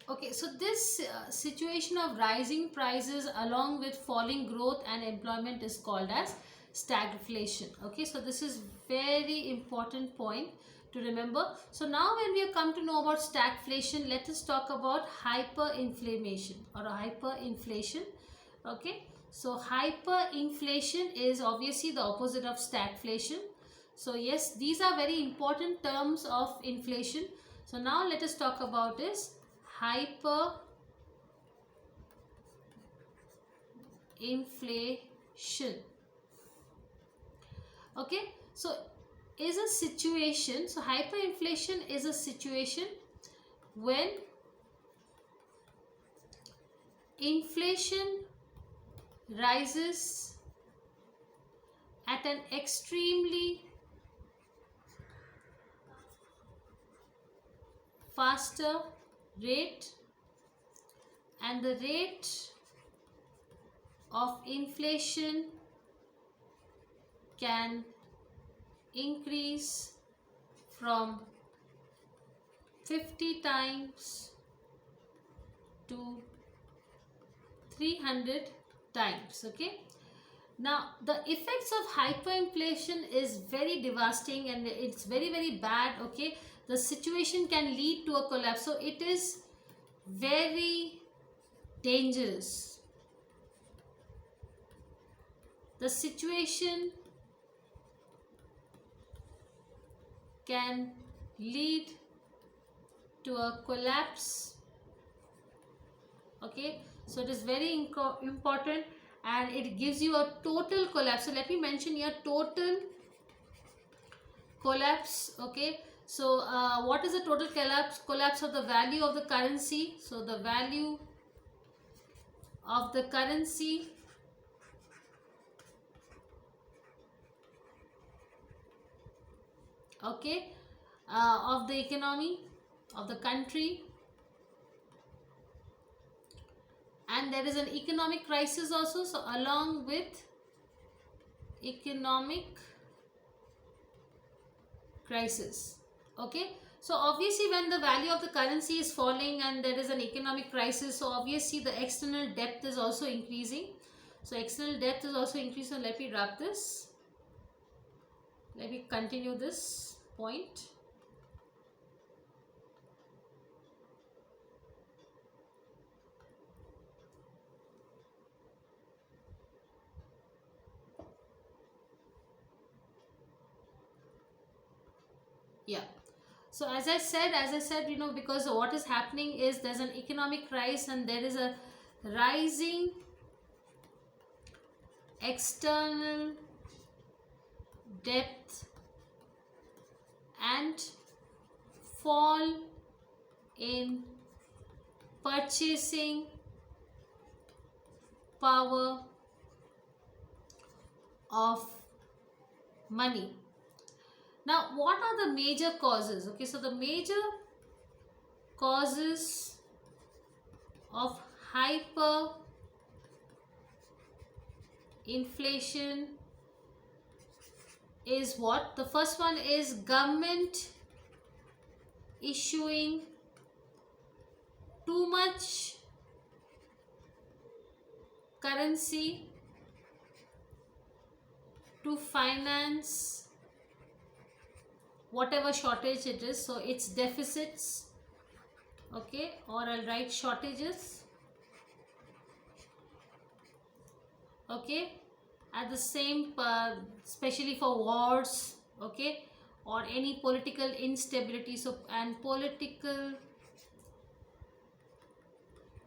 Okay, so this situation of rising prices along with falling growth and employment is called as stagflation. Okay, so this is very important point to remember. So now when we have come to know about stagflation, let us talk about hyperinflation or hyperinflation. Okay, so hyperinflation is obviously the opposite of stagflation. So yes, these are very important terms of inflation. So now let us talk about this hyperinflation. Okay, so is a situation, so hyperinflation is a situation when inflation rises at an extremely faster rate, and the rate of inflation can increase from 50 times to 300 times. Okay, now the effects of hyperinflation is very devastating and it's very bad. Okay, the situation can lead to a collapse, so it is very dangerous. The situation can lead to a collapse. Okay, so it is very important, and it gives you a total collapse. So let me mention here total collapse. Okay, so what is the total collapse of the value of the currency? So the value of the currency okay of the economy of the country, and there is an economic crisis also. So along with economic crisis, okay, so obviously when the value of the currency is falling and there is an economic crisis, so obviously the external debt is also increasing. So external debt is also increasing. So let me wrap this, let me continue this point. Yeah, so as I said, because what is happening is there's an economic crisis and there is a rising external debt and fall in purchasing power of money. Now what are the major causes? Okay, so the major causes of hyperinflation is what? The first one is government issuing too much currency to finance whatever shortage it is. So it's deficits, okay, or I'll write shortages, okay, at the same especially for wars, okay, or any political instability. So and political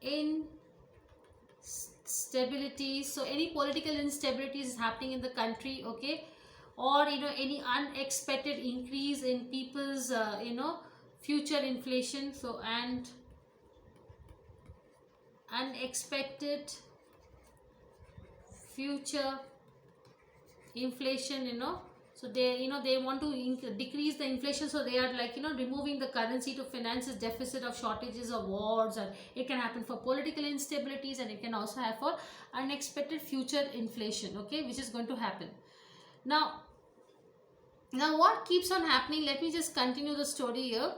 instability, so any political instability is happening in the country, okay, or any unexpected increase in people's future inflation. So and unexpected future inflation, so they want to decrease the inflation, so they are like removing the currency to finance this deficit of shortages of wars, and it can happen for political instabilities, and it can also have for unexpected future inflation, okay, which is going to happen. Now what keeps on happening, let me just continue the story here.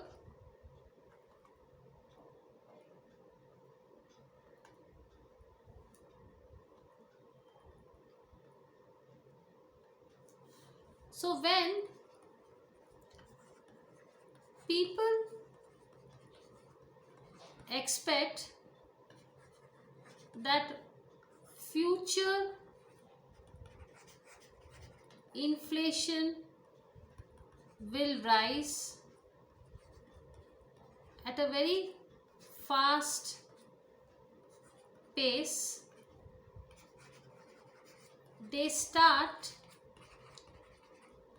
So when people expect that future inflation will rise at a very fast pace, they start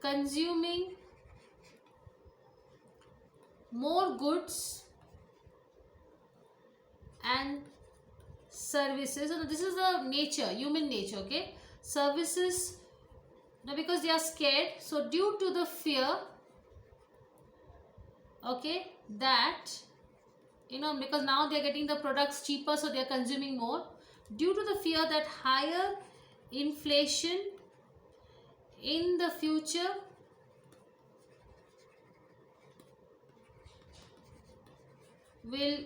consuming more goods and services. So this is the nature, human nature, okay? Services, now because they are scared, so due to the fear, okay, that, because now they are getting the products cheaper, so they are consuming more. Due to the fear that higher inflation in the future will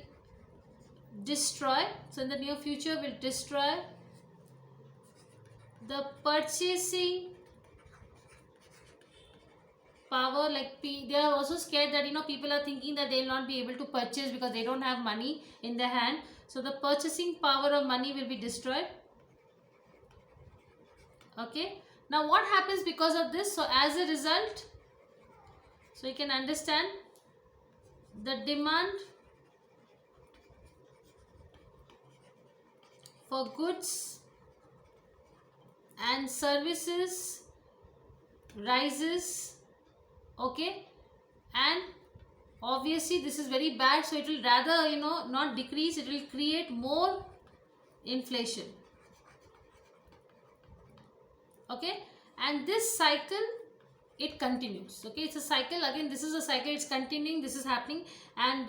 destroy, so in the near future will destroy the purchasing power. Like they are also scared that people are thinking that they will not be able to purchase because they don't have money in their hand, so the purchasing power of money will be destroyed. Okay, now what happens because of this? So as a result, so you can understand the demand for goods and services rises, okay, and obviously this is very bad, so it will rather not decrease, it will create more inflation, okay, and this cycle, it continues. Okay, it's a cycle again, this is a cycle, it's continuing, this is happening, and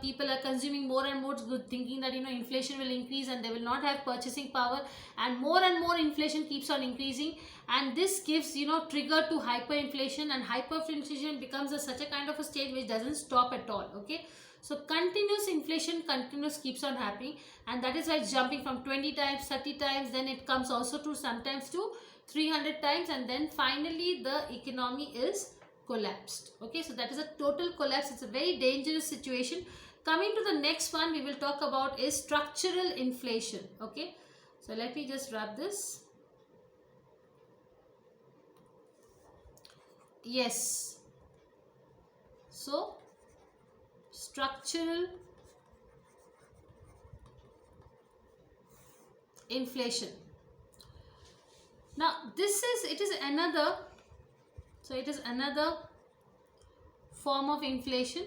people are consuming more and more good, thinking that inflation will increase and they will not have purchasing power, and more inflation keeps on increasing, and this gives trigger to hyperinflation, and hyperinflation becomes such a kind of a stage which doesn't stop at all. Okay, so continuous inflation keeps on happening, and that is why it's jumping from 20 times, 30 times, then it comes also to sometimes to 300 times, and then finally the economy is collapsed. Okay, so that is a total collapse. It's a very dangerous situation. Coming to the next one we will talk about is structural inflation. Okay, so let me just wrap this. Yes, so structural inflation. Now it is another form of inflation.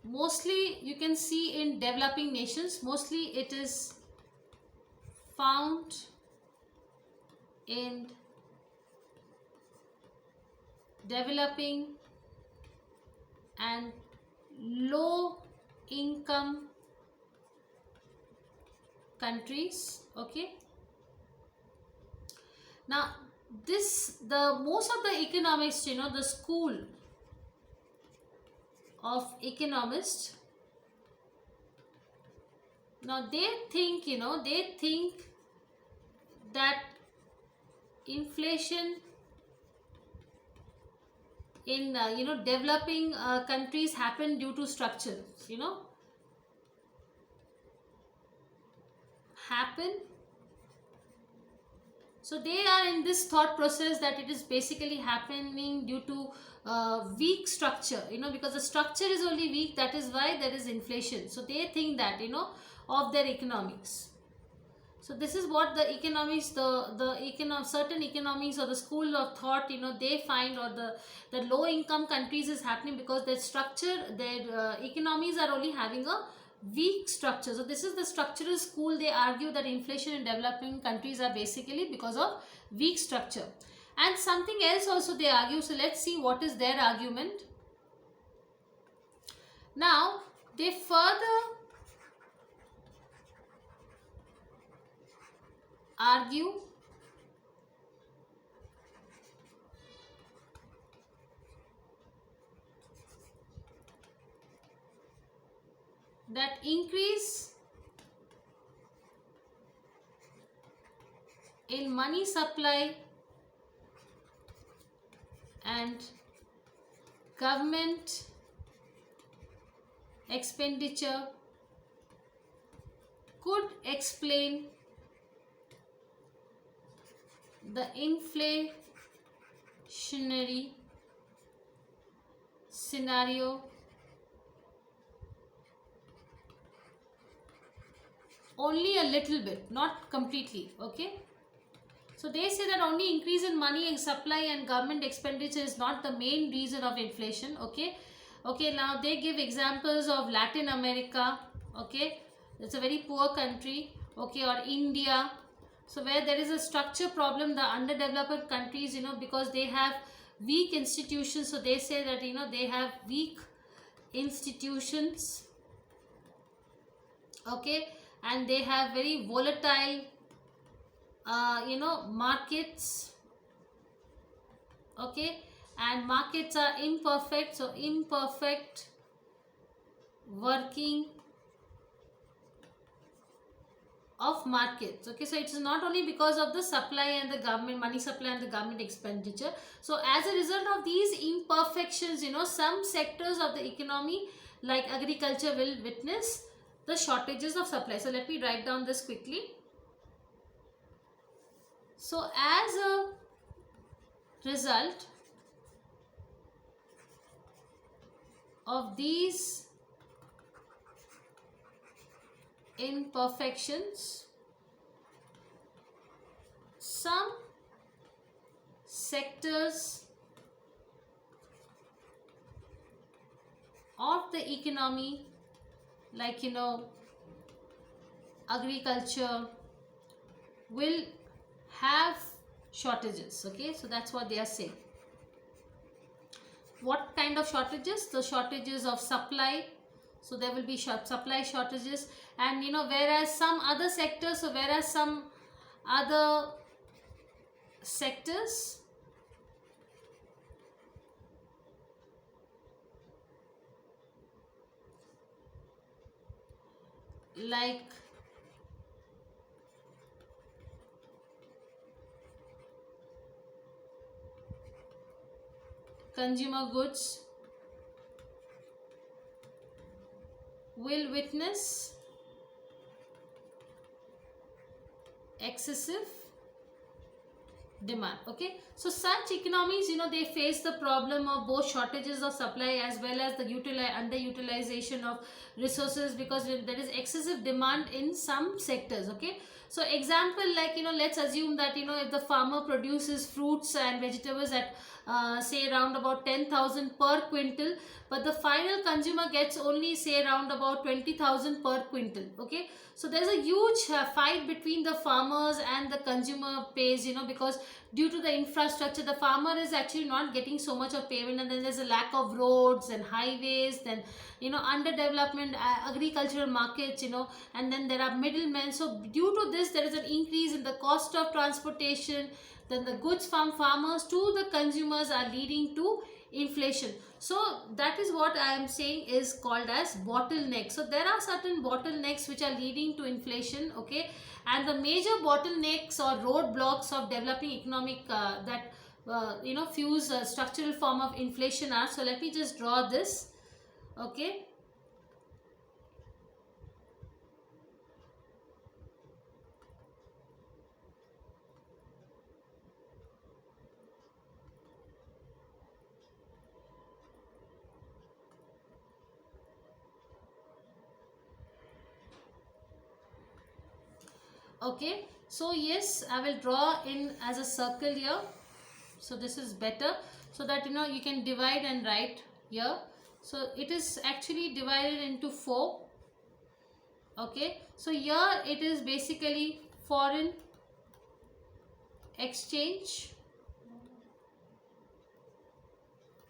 Mostly you can see in developing nations, mostly it is found in developing and low income countries. Okay, now the most of the economists, the school of economists, now they think that inflation in developing countries happen due to structure, happen. So they are in this thought process that it is basically happening due to weak structure, because the structure is only weak, that is why there is inflation. So they think that of their economics. So this is what the economics, certain economics or the school of thought, they find, or the low income countries is happening because their structure, their economies are only having a weak structure. So this is the structural school. They argue that inflation in developing countries are basically because of weak structure. And something else also they argue. So let's see what is their argument. Now they further argue that increase in money supply and government expenditure could explain the inflationary scenario only a little bit, not completely. Okay, so they say that only increase in money and supply and government expenditure is not the main reason of inflation. Okay, now they give examples of Latin America. Okay, it's a very poor country. Okay, or India. So where there is a structure problem, the underdeveloped countries, because they have weak institutions, so they say that they have weak institutions. Okay, and they have very volatile markets. Okay, and markets are imperfect, so imperfect working of markets. Okay, so it's not only because of the supply and the government money supply and the government expenditure. So as a result of these imperfections, some sectors of the economy like agriculture will witness the shortages of supply. So let me write down this quickly. So as a result of these imperfections, some sectors of the economy like agriculture will have shortages. Okay, so that's what they are saying. What kind of shortages? The shortages of supply. So there will be supply shortages, and whereas some other sectors, like consumer goods will witness excessive demand. Okay, so such economies, they face the problem of both shortages of supply as well as the underutilization of resources, because there is excessive demand in some sectors. Okay, so example like let's assume that if the farmer produces fruits and vegetables at say around about 10,000 per quintal, but the final consumer gets only say around about 20,000 per quintal. Okay, so there's a huge fight between the farmers and the consumer pays, because due to the infrastructure, the farmer is actually not getting so much of payment, and then there's a lack of roads and highways, then underdevelopment agricultural markets, and then there are middlemen. So due to this, there is an increase in the cost of transportation, then the goods from farmers to the consumers are leading to inflation. So that is what I am saying is called as bottleneck. So there are certain bottlenecks which are leading to inflation. Okay, and the major bottlenecks or roadblocks of developing economic that fuse a structural form of inflation are. So let me just draw this. Okay, okay, so yes, I will draw in as a circle here. So this is better, so that you can divide and write here. So it is actually divided into 4. Okay, so here it is basically foreign exchange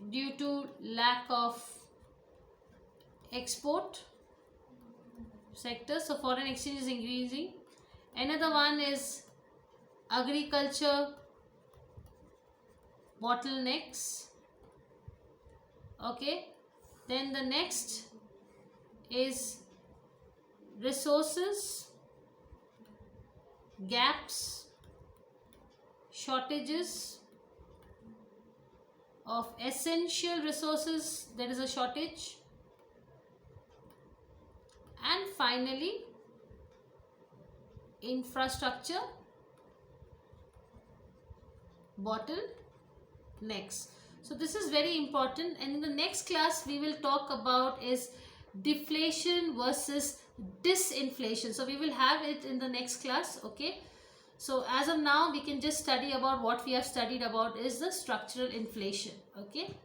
due to lack of export sector, so foreign exchange is increasing. Another one is agriculture bottlenecks. Okay, then the next is resources gaps shortages of essential resources, there is a shortage. And finally, infrastructure bottlenecks. So this is very important, and in the next class we will talk about is deflation versus disinflation. So we will have it in the next class. Okay, so as of now we can just study about what we have studied about is the structural inflation. Okay.